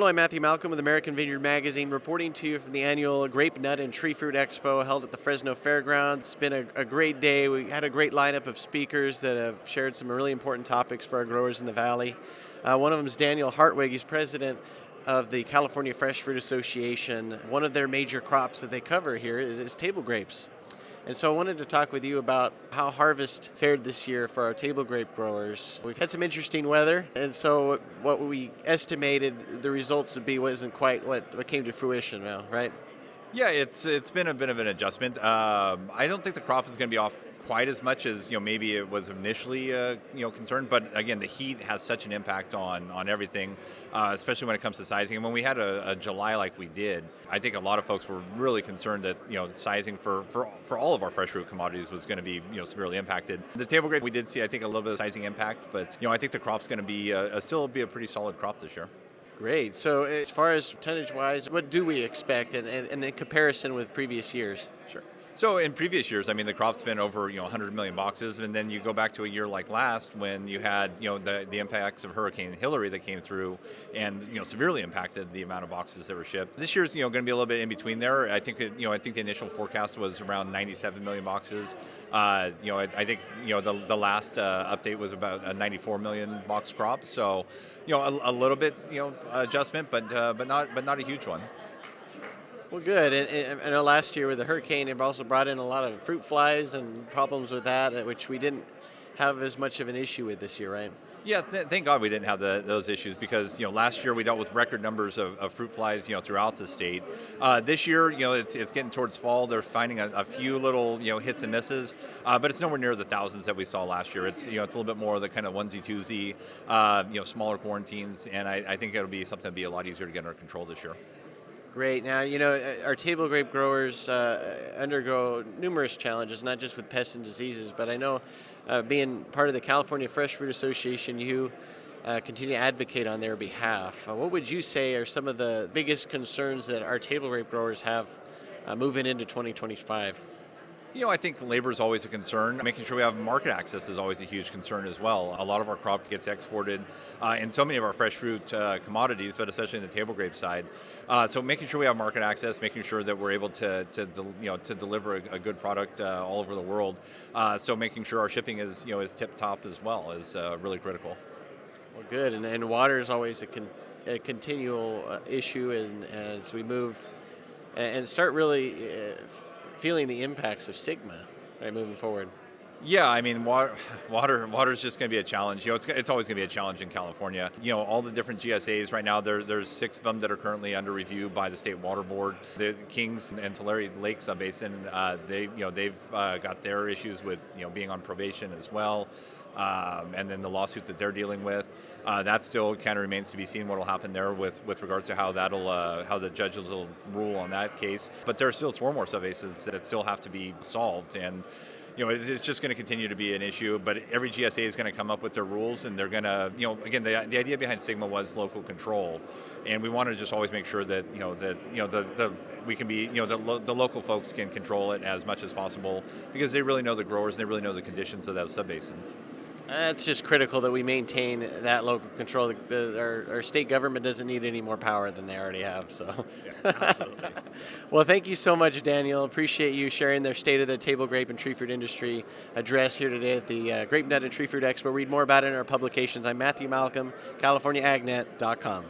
I'm Matthew Malcolm with American Vineyard Magazine, reporting to you from the annual Grape, Nut, and Tree Fruit Expo held at the Fresno Fairgrounds. It's been a great day. We had a great lineup of speakers that have shared some really important topics for our growers in the valley. One of them is Daniel Hartwig. He's president of the California Fresh Fruit Association. One of their major crops that they cover here is table grapes. And so I wanted to talk with you about how harvest fared this year for our table grape growers. We've had some interesting weather, and so what we estimated the results would be wasn't quite what came to fruition now, right? Yeah, it's been a bit of an adjustment. I don't think the crop is going to be off quite as much as maybe it was initially concerned, but again, the heat has such an impact on everything, especially when it comes to sizing. And when we had a July like we did, I think a lot of folks were really concerned that the sizing for all of our fresh fruit commodities was going to be severely impacted. The table grape, we did see, I think, a little bit of sizing impact, but I think the crop's going to be still be a pretty solid crop this year. Great. So as far as tonnage-wise, what do we expect and in comparison with previous years? Sure. So in previous years, I mean, the crop's been over 100 million boxes, and then you go back to a year like last when you had the impacts of Hurricane Hillary that came through and severely impacted the amount of boxes that were shipped. This year's going to be a little bit in between there. I think I think the initial forecast was around 97 million boxes. I think the last update was about a 94 million box crop. So a little bit adjustment, but not a huge one. Well, good. And I know last year with the hurricane, it also brought in a lot of fruit flies and problems with that, which we didn't have as much of an issue with this year, right? Yeah, thank God we didn't have those issues because last year we dealt with record numbers of fruit flies throughout the state. This year it's getting towards fall. They're finding a few little hits and misses, but it's nowhere near the thousands that we saw last year. It's it's a little bit more of the kind of onesie twosie, smaller quarantines, and I think it'll be something that'll be a lot easier to get under control this year. Great. Now, our table grape growers undergo numerous challenges, not just with pests and diseases, but I know being part of the California Fresh Fruit Association, you continue to advocate on their behalf. What would you say are some of the biggest concerns that our table grape growers have moving into 2025? I think labor is always a concern. Making sure we have market access is always a huge concern as well. A lot of our crop gets exported in so many of our fresh fruit commodities, but especially in the table grape side. So making sure we have market access, making sure that we're able to deliver a good product all over the world. So making sure our shipping is tip top as well is really critical. Well, good. And water is always a continual issue, and as we move and start really feeling the impacts of Sigma, right, moving forward. Yeah, I mean, water is just going to be a challenge. It's always going to be a challenge in California. All the different GSAs right now, there's 6 of them that are currently under review by the State Water Board. The Kings and Tulare Lake Subbasin, they've got their issues with being on probation as well. And then the lawsuits that they're dealing with, that still kind of remains to be seen what will happen there with regards to how the judges will rule on that case. But there are still 4 more subbases that still have to be solved, and it's just going to continue to be an issue. But every GSA is going to come up with their rules, and they're going to, again, the idea behind Sigma was local control, and we want to just always make sure that we can be, the local folks can control it as much as possible because they really know the growers and they really know the conditions of those subbasins. It's just critical that we maintain that local control. Our state government doesn't need any more power than they already have. So, yeah, absolutely. Well, thank you so much, Daniel. Appreciate you sharing their State of the Table Grape and Tree Fruit Industry address here today at the Grape, Nut, and Tree Fruit Expo. Read more about it in our publications. I'm Matthew Malcolm, CaliforniaAgNet.com.